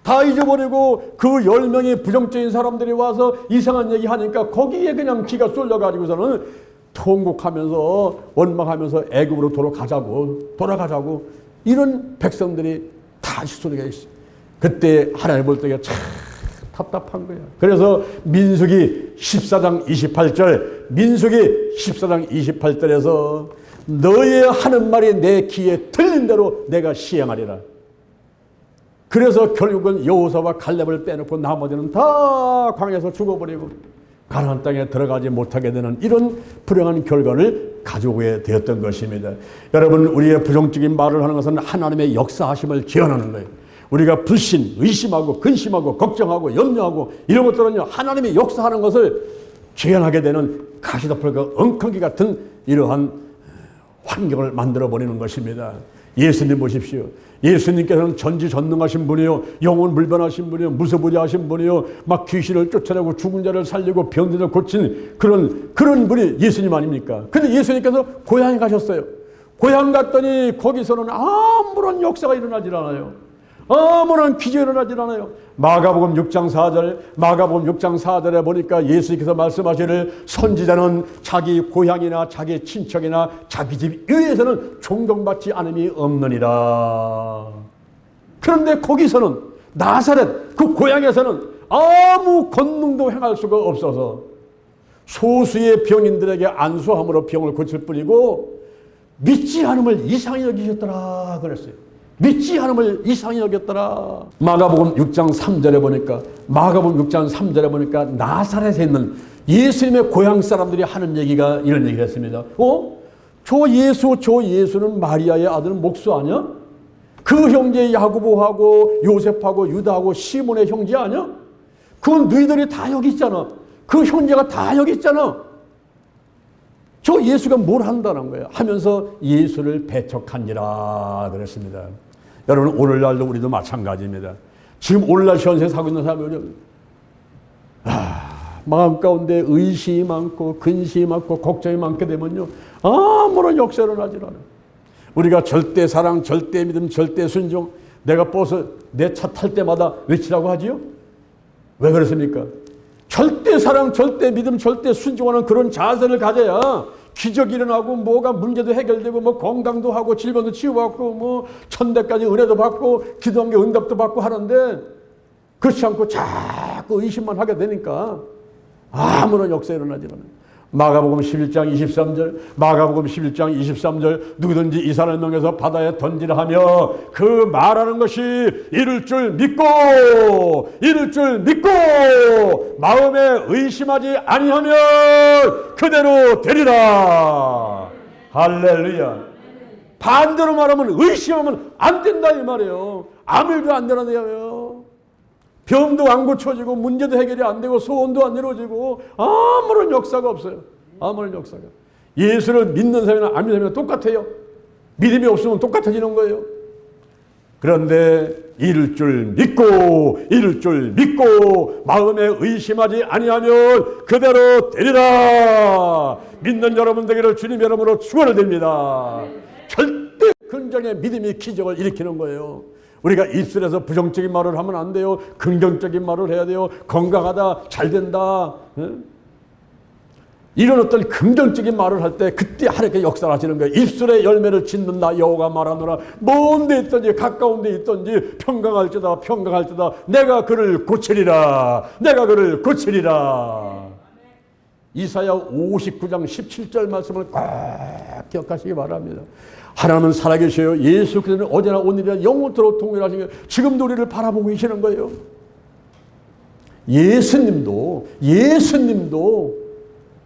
다 잊어버리고 그 10명의 부정적인 사람들이 와서 이상한 얘기 하니까 거기에 그냥 기가 쏠려가지고서는 통곡하면서 원망하면서 애굽으로 돌아가자고 이런 백성들이 다 소리가 있어요. 그때 하나님 볼 때가 참 답답한 거야. 그래서 민수기 14장 28절에서 너의 하는 말이 내 귀에 들린 대로 내가 시행하리라. 그래서 결국은 여호수아와 갈렙을 빼놓고 나머지는 다 광야에서 죽어버리고 가나안 땅에 들어가지 못하게 되는 이런 불행한 결과를 가져오게 되었던 것입니다. 여러분, 우리의 부정적인 말을 하는 것은 하나님의 역사하심을 제한하는 거예요. 우리가 불신, 의심하고 근심하고 걱정하고 염려하고 이런 것들은요, 하나님의 역사하는 것을 제한하게 되는 가시덤불과 엉겅기 같은 이러한 환경을 만들어버리는 것입니다. 예수님 보십시오. 예수님께서는 전지전능하신 분이요, 영원 불변하신 분이요, 무소부재하신 분이요, 막 귀신을 쫓아내고 죽은 자를 살리고 병들을 고친 그런 분이 예수님 아닙니까? 근데 예수님께서 고향에 가셨어요. 고향 갔더니 거기서는 아무런 역사가 일어나질 않아요. 아무런 기적이 일어나질 않아요. 마가복음 6장 4절에 보니까 예수님께서 말씀하시기를 선지자는 자기 고향이나 자기 친척이나 자기 집 위에서는 존경받지 않음이 없느니라. 그런데 거기서는 나사렛 그 고향에서는 아무 권능도 행할 수가 없어서 소수의 병인들에게 안수함으로 병을 고칠 뿐이고 믿지 않음을 이상히 여기셨더라 그랬어요. 믿지 않음을 이상히 여겼더라. 마가복음 6장 3절에 보니까 나사렛에 있는 예수님의 고향 사람들이 하는 얘기가 이런 얘기를 했습니다. 저 예수는 마리아의 아들 목수 아니야? 그 형제 야고보하고 요셉하고 유다하고 시몬의 형제 아니야? 그건 너희들이 다 여기 있잖아. 그 형제가 다 여기 있잖아. 저 예수가 뭘 한다는 거예요? 하면서 예수를 배척하니라 그랬습니다. 여러분, 오늘날도 우리도 마찬가지입니다. 지금 오늘날 현세에 살고 있는 사람들이 마음 가운데 의심이 많고 근심이 많고 걱정이 많게 되면요, 아무런 역사를 일어나질 않아요. 우리가 절대 사랑, 절대 믿음, 절대 순종, 내가 버스 내 차 탈 때마다 외치라고 하지요? 왜 그렇습니까? 절대 사랑, 절대 믿음, 절대 순종하는 그런 자세를 가져야 기적이 일어나고 뭐가 문제도 해결되고 뭐 건강도 하고 질병도 치유받고 뭐 천대까지 은혜도 받고 기도한 게 응답도 받고 하는데, 그렇지 않고 자꾸 의심만 하게 되니까 아무런 역사가 일어나지 않아요. 마가복음 11장 23절 누구든지 이 사람을 명해서 바다에 던지라 하며 그 말하는 것이 이룰 줄 믿고 마음에 의심하지 아니하면 그대로 되리라. 할렐루야. 반대로 말하면 의심하면 안 된다 이 말이에요. 아무 일도 안 되는데요. 병도 안 고쳐지고 문제도 해결이 안 되고 소원도 안 이루어지고 아무런 역사가 없어요. 아무런 역사가. 예수를 믿는 사람이나 안 믿는 사람이나 똑같아요. 믿음이 없으면 똑같아지는 거예요. 그런데 이룰 줄 믿고 마음에 의심하지 아니하면 그대로 되리라. 믿는 여러분 되기를 주님 이름으로 축원을 드립니다. 절대 긍정의 믿음이 기적을 일으키는 거예요. 우리가 입술에서 부정적인 말을 하면 안 돼요. 긍정적인 말을 해야 돼요. 건강하다, 잘 된다. 이런 어떤 긍정적인 말을 할 때 그때 하나님께 역사를 하시는 거예요. 입술의 열매를 짓는다 여호와가 말하노라. 먼 데 있든지 가까운 데 있든지 평강할지다 내가 그를 고치리라. 이사야 59장 17절 말씀을 꼭 기억하시기 바랍니다. 하나님은 살아계셔요. 예수 그리스도는 어제나 오늘이나 영원토록 동일하신 거예요. 지금도 우리를 바라보고 계시는 거예요. 예수님도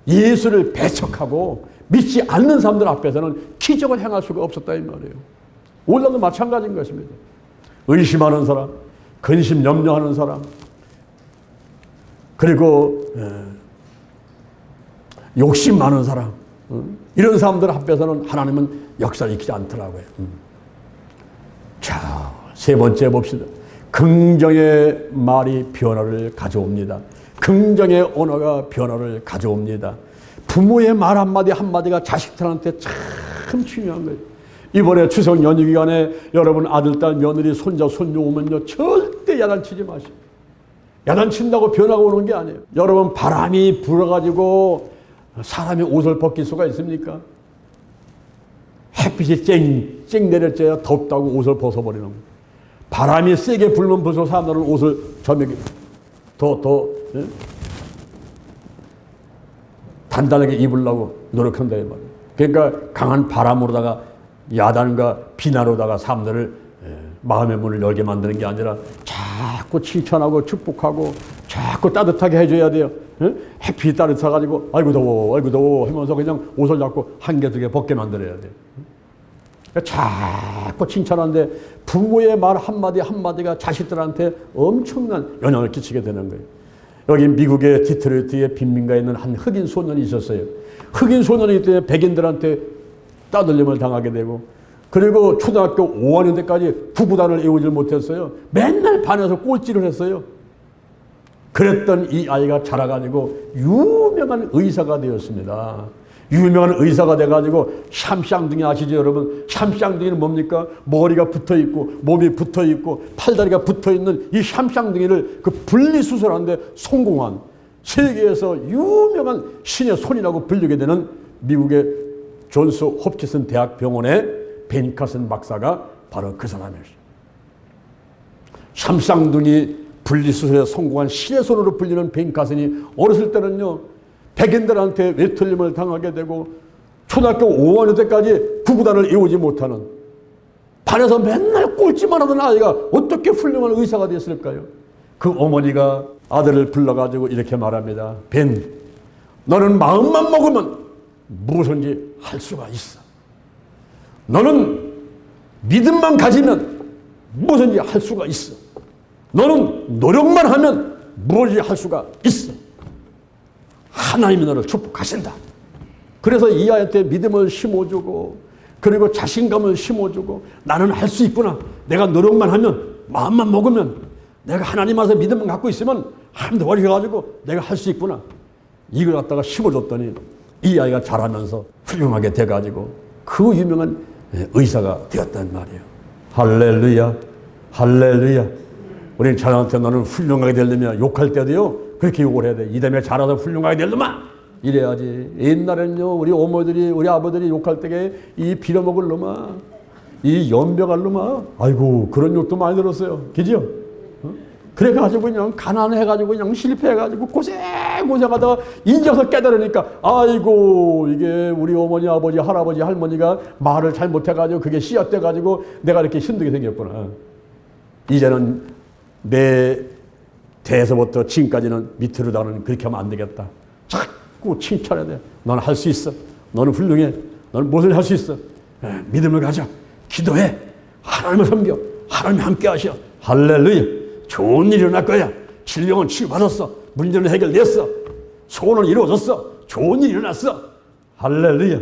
예수를 배척하고 믿지 않는 사람들 앞에서는 기적을 행할 수가 없었다 이 말이에요. 오늘도 마찬가지인 것입니다. 의심하는 사람, 근심 염려하는 사람, 그리고 욕심 많은 사람, 이런 사람들 앞에서는 하나님은 역사를 일으키지 않더라고요. 자, 세 번째 봅시다. 긍정의 말이 변화를 가져옵니다. 긍정의 언어가 변화를 가져옵니다. 부모의 말 한마디가 자식들한테 참 중요한 거예요. 이번에 추석 연휴 기간에 여러분 아들, 딸, 며느리, 손자, 손녀 오면요 절대 야단치지 마시고. 야단친다고 변화가 오는 게 아니에요. 여러분 바람이 불어가지고 사람이 옷을 벗길 수가 있습니까? 햇빛이 쨍쨍 내렸져야 덥다고 옷을 벗어버리는 거예요. 바람이 세게 불면 벌써 사람들은 옷을 저녁에 더 단단하게 입으려고 노력한다 이 말이에요. 그러니까 강한 바람으로다가 야단과 비난으로다가 사람들을 마음의 문을 열게 만드는 게 아니라 자꾸 칭찬하고 축복하고 자꾸 따뜻하게 해줘야 돼요. 햇빛이 따뜻해가지고 아이고 더워 하면서 그냥 옷을 자꾸 한 개 두 개 벗게 만들어야 돼요. 자꾸 칭찬하는데 부모의 말 한마디가 자식들한테 엄청난 영향을 끼치게 되는 거예요. 여기 미국의 디트로이트의 빈민가에 있는 한 흑인 소년이 있었어요. 흑인 소년이기 때문에 백인들한테 따돌림을 당하게 되고, 그리고 초등학교 5학년 때까지 구구단을 외우질 못했어요. 맨날 반에서 꼴찌를 했어요. 그랬던 이 아이가 자라가지고 유명한 의사가 되었습니다. 유명한 의사가 돼가지고 샴쌍둥이 아시죠 여러분? 샴쌍둥이는 뭡니까? 머리가 붙어있고 몸이 붙어있고 팔다리가 붙어있는 이 샴쌍둥이를 그 분리수술하는데 성공한 세계에서 유명한 신의 손이라고 불리게 되는 미국의 존스 홉킨슨 대학병원의 벤 카슨 박사가 바로 그 사람이었어요. 샴쌍둥이 분리수술에 성공한 신의 손으로 불리는 벤 카슨이 어렸을 때는요 백인들한테 외톨림을 당하게 되고 초등학교 5학년 때까지 구구단을 외우지 못하는 반에서 맨날 꼴찌만 하던 아이가 어떻게 훌륭한 의사가 됐을까요? 그 어머니가 아들을 불러가지고 이렇게 말합니다. 벤, 너는 마음만 먹으면 무엇인지 할 수가 있어. 너는 믿음만 가지면 무엇인지 할 수가 있어. 너는 노력만 하면 무엇인지 할 수가 있어. 하나님이 너를 축복하신다. 그래서 이 아이한테 믿음을 심어주고 그리고 자신감을 심어주고 나는 할 수 있구나. 내가 노력만 하면 마음만 먹으면 내가 하나님 앞에서 믿음만 갖고 있으면 하나님도 어려가지고 내가 할 수 있구나. 이걸 갖다가 심어줬더니 이 아이가 자라면서 훌륭하게 돼가지고 그 유명한 의사가 되었단 말이에요. 할렐루야, 할렐루야. 우리는 자녀한테 너는 훌륭하게 되려면 욕할 때도요 그렇게 욕을 해야 돼. 이다음에 자라서 훌륭하게 되려면 이래야지. 옛날에는요 우리 어머니들이 우리 아버들이 욕할 때에 이 빌어먹을 놈아, 이 연병할 놈아, 아이고 그런 욕도 많이 들었어요. 그죠? 그래가지고 그냥 가난해가지고 그냥 실패해가지고 고생하다가 인자서 깨달으니까 아이고 이게 우리 어머니 아버지 할아버지 할머니가 말을 잘못해가지고 그게 씨앗돼가지고 내가 이렇게 힘들게 생겼구나. 이제는 내 대에서부터 지금까지는 밑으로 나는 그렇게 하면 안 되겠다. 자꾸 칭찬해야 돼. 너는 할 수 있어. 너는 훌륭해. 너는 무엇을 할 수 있어. 믿음을 가져. 기도해. 하나님을 섬겨. 하나님이 함께 하셔. 할렐루야. 좋은 일이 일어날 거야. 질병은 치유받았어. 문제는 해결됐어. 소원은 이루어졌어. 좋은 일이 일어났어. 할렐루야.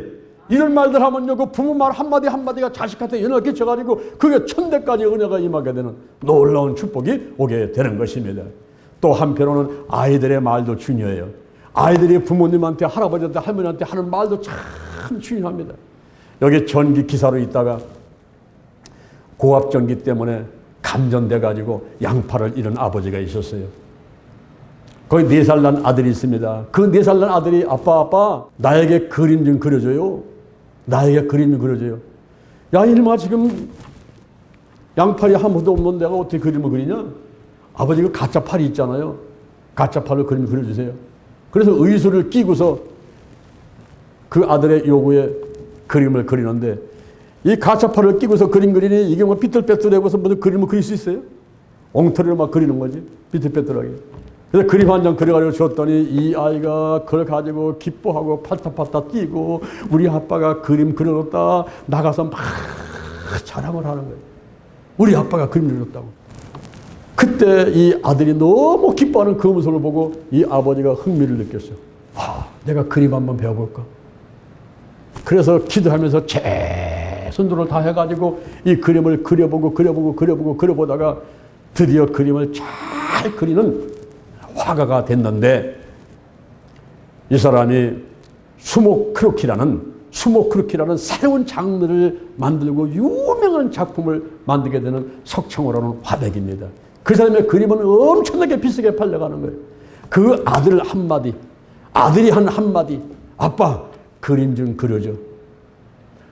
이런 말들 하면요, 그 부모 말 한마디 한마디가 자식한테 영향을 끼쳐가지고 그게 천대까지 은혜가 임하게 되는 놀라운 축복이 오게 되는 것입니다. 또 한편으로는 아이들의 말도 중요해요. 아이들이 부모님한테, 할아버지한테, 할머니한테 하는 말도 참 중요합니다. 여기 전기 기사로 있다가 고압전기 때문에 감전돼가지고 양팔을 잃은 아버지가 있었어요. 거기 4살 난 아들이 있습니다. 그 4살 난 아들이 아빠 나에게 그림 좀 그려줘요. 나에게 그림 좀 그려줘요. 야 이놈아, 지금 양팔이 한 번도 없는 내가 어떻게 그림을 그리냐? 아버지 그 가짜 팔이 있잖아요. 가짜 팔로 그림을 그려주세요. 그래서 의수를 끼고서 그 아들의 요구에 그림을 그리는데, 이 가짜 팔을 끼고서 그림 그리니 이게 뭐 삐뚤빼뚤하고서 무슨 그림을 그릴 수 있어요? 엉터리로 막 그리는 거지. 삐뚤빼뚤하게. 그래서 그림 한 장 그려가지고 줬더니 이 아이가 그걸 가지고 기뻐하고 팔딱팔딱 뛰고 우리 아빠가 그림 그려줬다 나가서 막 자랑을 하는 거예요. 우리 아빠가 그림 그려줬다고. 그때 이 아들이 너무 기뻐하는 그 모습을 보고 이 아버지가 흥미를 느꼈어요. 내가 그림 한번 배워볼까? 그래서 기도하면서 최선도를 다 해가지고 이 그림을 그려보다가 드디어 그림을 잘 그리는 화가가 됐는데, 이 사람이 수목크루키라는 새로운 장르를 만들고 유명한 작품을 만들게 되는 석청호라는 화백입니다. 그 사람의 그림은 엄청나게 비싸게 팔려가는 거예요. 그 아들 한마디, 아들이 한 한마디, 아빠 그림 좀 그려줘.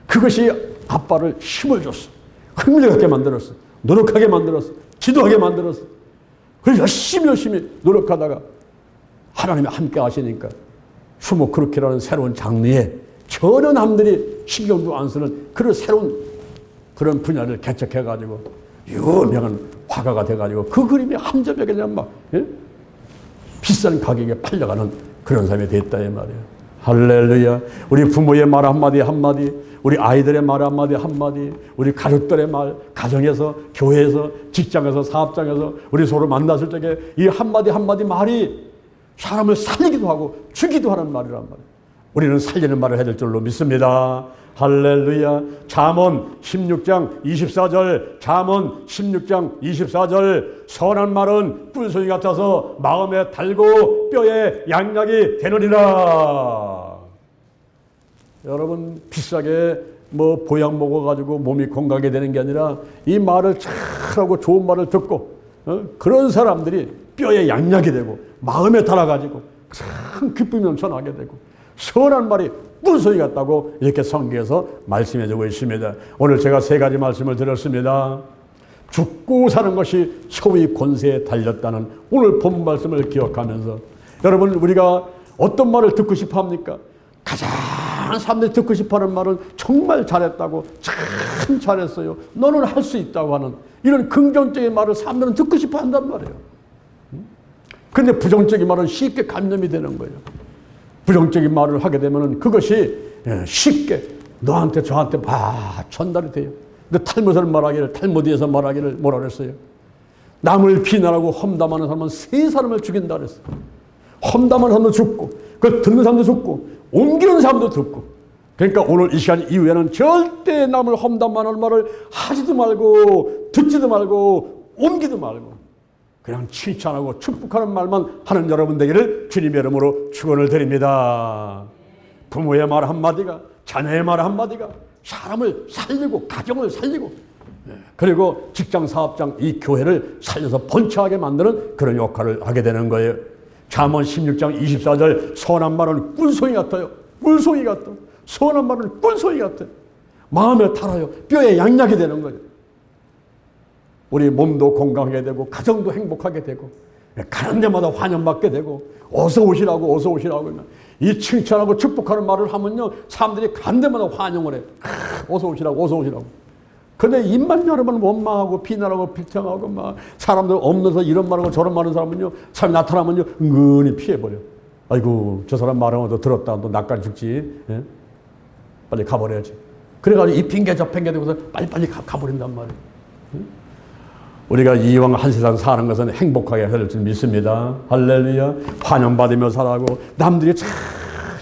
그것이 아빠를 힘을 줬어. 흥미를 갖게 만들었어. 노력하게 만들었어. 기도하게 만들었어. 그래서 열심히 노력하다가 하나님이 함께 하시니까 수목크루키라는 새로운 장르에 전혀 남들이 신경도 안 쓰는 그런 새로운 그런 분야를 개척해가지고 유명한 화가가 돼가지고 그 그림이 한 점에 그냥 막 비싼 가격에 팔려가는 그런 사람이 됐다 이 말이에요. 할렐루야. 우리 부모의 말 한마디 우리 아이들의 말 한마디 우리 가족들의 말, 가정에서, 교회에서, 직장에서, 사업장에서 우리 서로 만났을 적에 이 한마디 말이 사람을 살리기도 하고 죽이기도 하는 말이란 말이에요. 우리는 살리는 말을 해야 될 줄로 믿습니다. 할렐루야. 잠언 16장 24절, 잠언 16장 24절, 선한 말은 꿀송이 같아서 마음에 달고 뼈에 양약이 되느니라. 여러분, 비싸게 뭐 보약 먹어가지고 몸이 건강하게 되는 게 아니라 이 말을 잘하고 좋은 말을 듣고 그런 사람들이 뼈에 양약이 되고 마음에 달아가지고 참 기쁨이 넘쳐나게 되고 선한 말이 꿀소리 같다고 이렇게 성경에서 말씀해주고 있습니다. 오늘 제가 3가지 말씀을 드렸습니다. 죽고 사는 것이 소위 권세에 달렸다는 오늘 본 말씀을 기억하면서, 여러분 우리가 어떤 말을 듣고 싶어 합니까? 가장 사람들이 듣고 싶어하는 말은 정말 잘했다고, 참 잘했어요, 너는 할 수 있다고 하는 이런 긍정적인 말을 사람들은 듣고 싶어 한단 말이에요. 그런데 부정적인 말은 쉽게 감염이 되는 거예요. 부정적인 말을 하게 되면 그것이 쉽게 너한테 저한테 전달이 돼요. 근데 탈무드에서 말하기를 뭐라 그랬어요? 남을 비난하고 험담하는 사람은 3사람을 죽인다 그랬어요. 험담하는 사람도 죽고, 그걸 듣는 사람도 죽고, 옮기는 사람도 듣고. 그러니까 오늘 이 시간 이후에는 절대 남을 험담하는 말을 하지도 말고, 듣지도 말고, 옮기도 말고, 그냥 칭찬하고 축복하는 말만 하는 여러분 되기를 주님의 이름으로 축원을 드립니다. 부모의 말 한마디가, 자녀의 말 한마디가 사람을 살리고, 가정을 살리고, 그리고 직장, 사업장, 이 교회를 살려서 번창하게 만드는 그런 역할을 하게 되는 거예요. 잠언 16장 24절, 선한 말은 꿀송이 같아요. 꿀송이 같아. 선한 말은 꿀송이 같아. 마음에 달아요. 뼈에 양약이 되는 거예요. 우리 몸도 건강하게 되고, 가정도 행복하게 되고, 가는 데마다 환영받게 되고, 어서 오시라고 이 칭찬하고 축복하는 말을 하면요, 사람들이 가는 데마다 환영을 해. 어서 오시라고. 근데 입만 열으면 원망하고 비난하고 비평하고 막 사람들 없는서 이런 말하고 저런 말하는 사람은요, 사람이 나타나면요 은근히 피해버려. 아이고 저 사람 말하면 너 들었다, 너 낯가리 죽지. 예? 빨리 가버려야지. 그래가지고 이 핑계 저 핑계 대고서 빨리빨리 가버린단 말이에요. 우리가 이왕 한 세상 사는 것은 행복하게 할 줄 믿습니다. 할렐루야. 환영받으며 살아가고 남들이 잘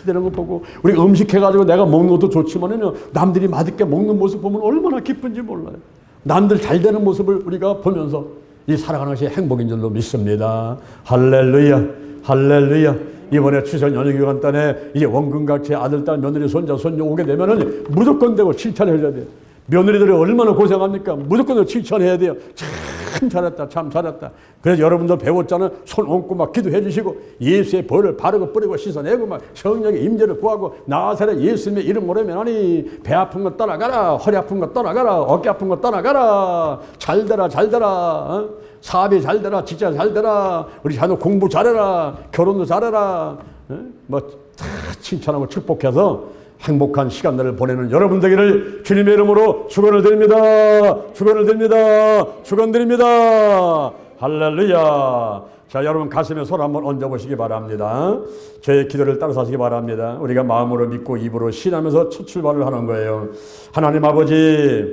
되는 거 보고 우리 음식해가지고 내가 먹는 것도 좋지만은요, 남들이 맛있게 먹는 모습 보면 얼마나 기쁜지 몰라요. 남들 잘 되는 모습을 우리가 보면서 이 살아가는 것이 행복인 줄로 믿습니다. 할렐루야. 할렐루야. 이번에 추석 연휴 기간 동안에 이제 원근각제 아들, 딸, 며느리, 손자, 손녀 오게 되면은 무조건 되고 칭찬해야 돼요. 며느리들이 얼마나 고생합니까? 무조건 칭찬해야 돼요. 참 잘했다, 참 잘했다. 그래서 여러분들 배웠잖아요. 손 얹고 막 기도해 주시고 예수의 벌을 바르고 뿌리고 씻어내고 막 성령의 임재를 구하고 나사렛 예수님의 이름 모르면 아니 배 아픈 거 떠나가라, 허리 아픈 거 떠나가라, 어깨 아픈 거 떠나가라. 잘 되라, 잘 되라. 어? 사업이 잘 되라, 직장 잘 되라. 우리 자녀 공부 잘해라, 결혼도 잘해라. 어? 뭐 다 칭찬하고 축복해서 행복한 시간들을 보내는 여러분 되기를 주님의 이름으로 축원을 드립니다. 축원을 드립니다. 축원드립니다. 할렐루야. 자, 여러분 가슴에 손 한번 얹어보시기 바랍니다. 저의 기도를 따라서 하시기 바랍니다. 우리가 마음으로 믿고 입으로 신하면서 첫 출발을 하는 거예요. 하나님 아버지,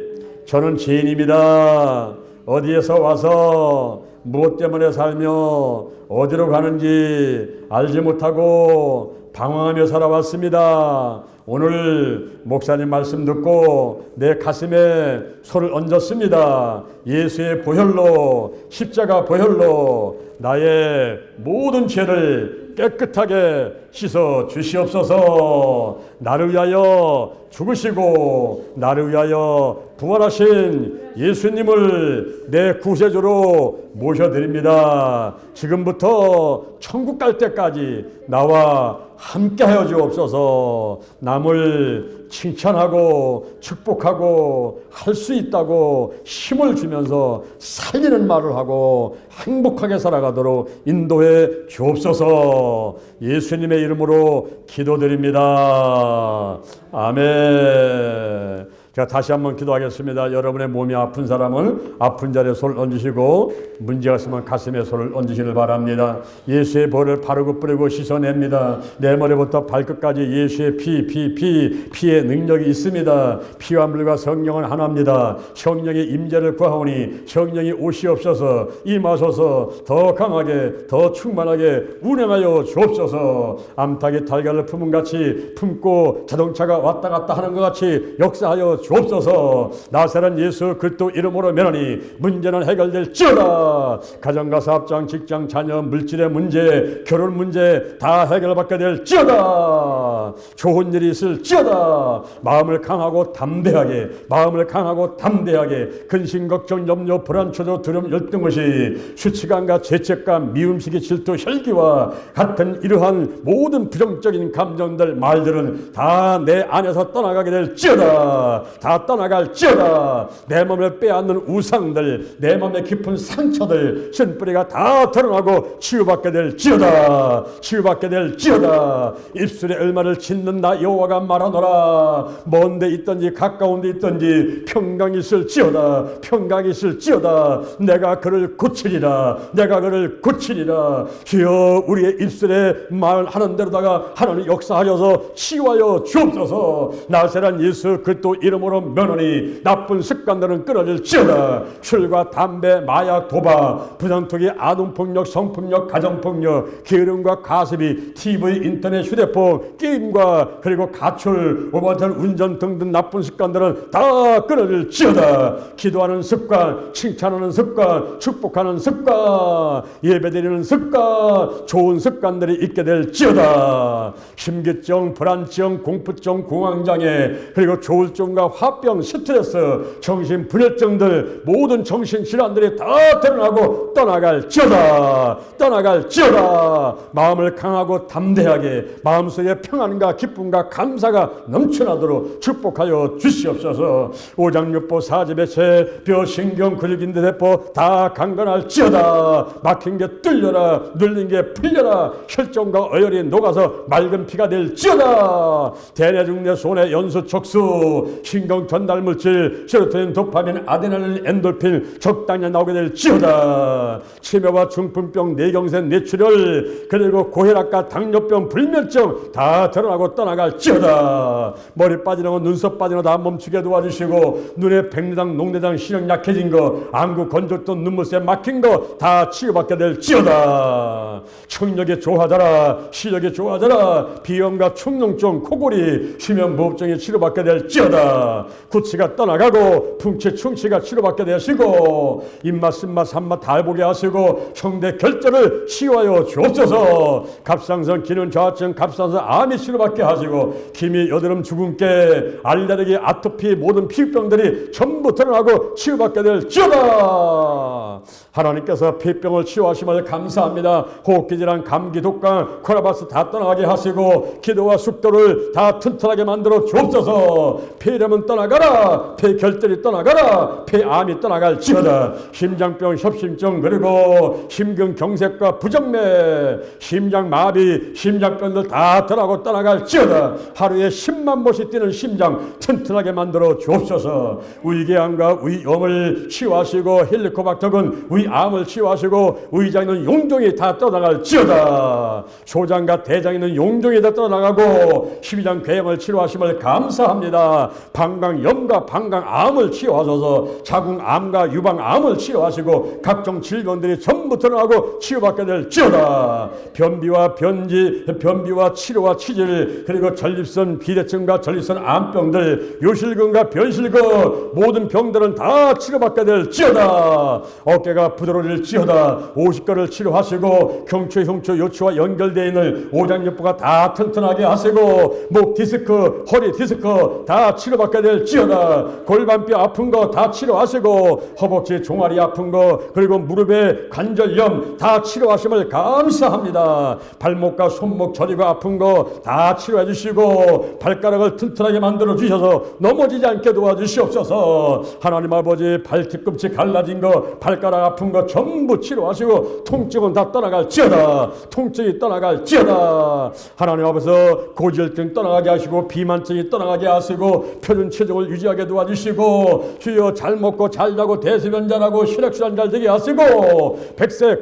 저는 죄인입니다. 어디에서 와서 무엇 때문에 살며 어디로 가는지 알지 못하고 방황하며 살아왔습니다. 오늘 목사님 말씀 듣고 내 가슴에 손을 얹었습니다. 예수의 보혈로, 십자가 보혈로 나의 모든 죄를 깨끗하게 씻어 주시옵소서. 나를 위하여 죽으시고 나를 위하여 부활하신 예수님을 내 구세주로 모셔드립니다. 지금부터 천국 갈 때까지 나와 함께하여 주옵소서. 남을 칭찬하고 축복하고 할 수 있다고 힘을 주면서 살리는 말을 하고 행복하게 살아가도록 인도해 주옵소서. 예수님의 이름으로 기도드립니다. 아멘. 자, 다시 한번 기도하겠습니다. 여러분의 몸이 아픈 사람은 아픈 자리에 손을 얹으시고 문제가 있으면 가슴에 손을 얹으시길 바랍니다. 예수의 볼을 바르고 뿌리고 씻어냅니다. 내 머리부터 발끝까지 예수의 피의 능력이 있습니다. 피와 물과 성령은 하나입니다. 성령의 임재를 구하오니 성령이 오시옵소서. 임하소서. 더 강하게 더 충만하게 운행하여 주옵소서. 암탉이 달걀을 품은 같이 품고 자동차가 왔다 갔다 하는 것 같이 역사하여 주옵소서. 나사렛 예수 그리스도 이름으로 면하니 문제는 해결될지어다. 가정과 사업장, 직장, 자녀, 물질의 문제, 결혼 문제 다 해결받게 될지어다. 좋은 일이 있을지어다. 마음을 강하고 담대하게, 마음을 강하고 담대하게 근심, 걱정, 염려, 불안, 초조, 두려움, 열등 것이 수치감과 죄책감, 미움시기, 질투, 혈기와 같은 이러한 모든 부정적인 감정들, 말들은 다 내 안에서 떠나가게 될지어다. 다 떠나갈지어다. 내 몸을 빼앗는 우상들, 내 몸의 깊은 상처들, 쓴뿌리가 다 드러나고 치유받게 될지어다. 치유받게 될지어다. 입술에 얼마를 짓는 나 여호와가 말하노라. 먼데 있든지 가까운 데 있든지 평강이 있을지어다. 평강이 있을지어다. 내가 그를 고치리라. 내가 그를 고치리라. 주여, 우리의 입술에 말하는 대로다가 하나님 역사하셔서 치유하여 주옵소서. 나사렛 예수 그리스도 이름으로 면하니 나쁜 습관들은 끊어질지어다. 술과 담배, 마약, 도박, 부정투기, 아동폭력, 성폭력, 가정폭력, 게으름과 가습이, TV, 인터넷, 휴대폰, 게임과 그리고 가출, 오버전, 운전 등등 나쁜 습관들은 다 끊어질지어다. 기도하는 습관, 칭찬하는 습관, 축복하는 습관, 예배드리는 습관, 좋은 습관들이 있게 될지어다. 심기증, 불안증, 공포증, 공황장애, 그리고 조울증과 화병, 스트레스, 정신분열증들, 모든 정신질환들이 다 드러나고 떠나갈지어다. 떠나갈지어다. 마음을 강하고 담대하게, 마음속에 평안과 기쁨과 감사가 넘쳐나도록 축복하여 주시옵소서. 오장육부, 사지배체, 뼈, 신경, 근육인대 세포 다 강건할지어다. 막힌 게 뚫려라. 눌린 게 풀려라. 혈전과 어혈이 녹아서 맑은 피가 될지어다. 대뇌중내 손에 연수 척수 신경 전달 물질 세로토닌, 도파민, 아드레날린, 엔돌핀 적당히 나오게 될지어다. 치매와 중풍병, 뇌경색, 뇌출혈, 그리고 고혈압과 당뇨병, 불면증 다 드러나고 떠나갈지어다. 머리 빠지는 거, 눈썹 빠지는 거 다 멈추게 도와주시고, 눈에 백내장, 녹내장, 시력 약해진 거, 안구 건조증, 눈물새 막힌 거 다 치유받게 될지어다. 청력이 좋아져라, 시력이 좋아져라. 비염과 충농증, 코골이, 수면무호흡증이 치료받게 될지어다. 구취가 떠나가고 풍치, 충치가 치료받게 되시고, 입맛, 신맛, 산맛 다 보게 하시고, 성대 결절을 치유하여 주옵소서. 갑상선 기능 저하증, 갑상선 암이 치료받게 하시고, 기미, 여드름, 주근깨, 알레르기, 아토피 모든 피부병들이 전부 드러나고 치유받게 될지어다. 하나님께서 피병을 치유하심을 감사합니다. 호흡기 질환, 감기, 독감, 코로나바이러스 다 떠나가게 하시고, 기도와 숙도를 다 튼튼하게 만들어 주옵소서. 폐렴은 떠나가라, 폐결절이 떠나가라, 폐암이 떠나갈지어다. 심장병, 협심증, 그리고 심근경색과 부정맥, 심장마비, 심장병들 다 떠나고 떠나갈지어다. 하루에 10만 번씩 뛰는 심장 튼튼하게 만들어 주옵소서. 위궤양과 위염을 치유하시고, 헬리코박터균 위암을 치유하시고, 위장에 있는 용종이 다 떠나갈지어다. 소장과 대장에 있는 용종이 다 떠나가고, 12장 궤양을 치료하심을 감사합니다. 방광염과 방광암을 치유하셔서 자궁암과 유방암을 치유하시고, 각종 질병들이 전부 드러나고 치유받게 될지어다. 변비와 변지, 변비와 치료와 치질, 그리고 전립선 비대증과 전립선 암병들, 요실금과 변실금 모든 병들은 다 치료받게 될지어다. 어깨가 부드러워질지어다. 오십근을 치료하시고, 경추, 흉추, 요추와 연결되어 있는 오장육부가 다 튼튼하게 하시고, 목 디스크, 허리 디스크 다 치료받게 될지어다. 골반뼈 아픈 거 다 치료하시고, 허벅지 종아리 아픈 거, 그리고 무릎에 관절염 다 치료하심을 감사합니다. 발목과 손목 저리고 아픈 거 다 치료해 주시고, 발가락을 튼튼하게 만들어 주셔서 넘어지지 않게 도와주시옵소서. 하나님 아버지, 발 뒤꿈치 갈라진 거, 발가락 아픈 거 전부 치료하시고, 통증은 다 떠나갈지어다. 통증이 떠나갈지어다. 하나님 아버지, 고지혈증 떠나가게 하시고, 비만증이 떠나가게 하시고, 표준 체중을 유지하게 도와주시고, 주여 잘 먹고 잘 자고 대소변 잘하고 혈액순환 잘 되게 하시고, 백세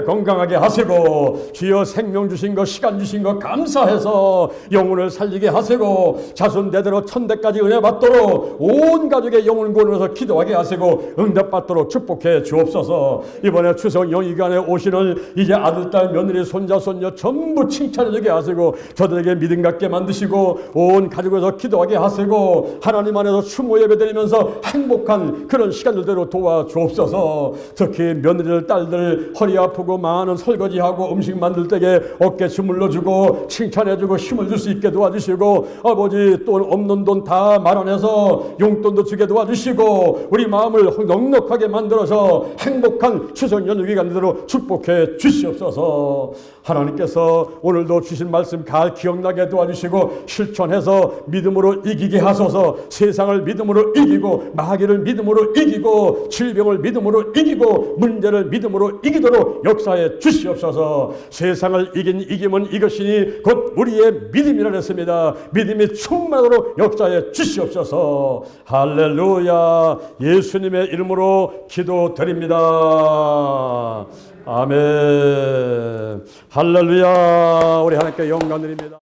건강하게 하시고, 주여 생명 주신 거, 시간 주신 거 감사해서 영혼을 살리게 하시고, 자손 대대로 천대까지 은혜 받도록 온 가족의 영혼 구원해서 기도하게 하시고, 응답받도록 축복해 주옵소서. 이번에 추석 영의관에 오시는 이제 아들, 딸, 며느리, 손자, 손녀 전부 칭찬해 주게 하시고, 저들에게 믿음 갖게 만드시고, 온 가족에서 기도하게 하시고, 하나님 안에서 추모 예배 드리면서 행복한 그런 시간들대로 도와주옵소서. 특히 며느리들, 딸들 허리 아프고 많은 설거지하고 음식 만들 때에 어깨 주물러주고 칭찬해주고 힘을 줄 수 있게 도와주시고, 아버지 돈 없는 돈 다 마련해서 용돈도 주게 도와주시고, 우리 마음을 넉넉하게 만들어서 행복한 추석 연휴 기간대로 축복해 주시옵소서. 하나님께서 오늘도 주신 말씀 잘 기억나게 도와주시고, 실천해서 믿음으로 이기게 하소서. 세상을 믿음으로 이기고, 마귀를 믿음으로 이기고, 질병을 믿음으로 이기고, 문제를 믿음으로 이기도록 역사해 주시옵소서. 세상을 이긴 이김은 이것이니 곧 우리의 믿음이라 했습니다. 믿음이 충만하도록 역사해 주시옵소서. 할렐루야. 예수님의 이름으로 기도드립니다. 아멘. 할렐루야. 우리 하나님께 영광 드립니다.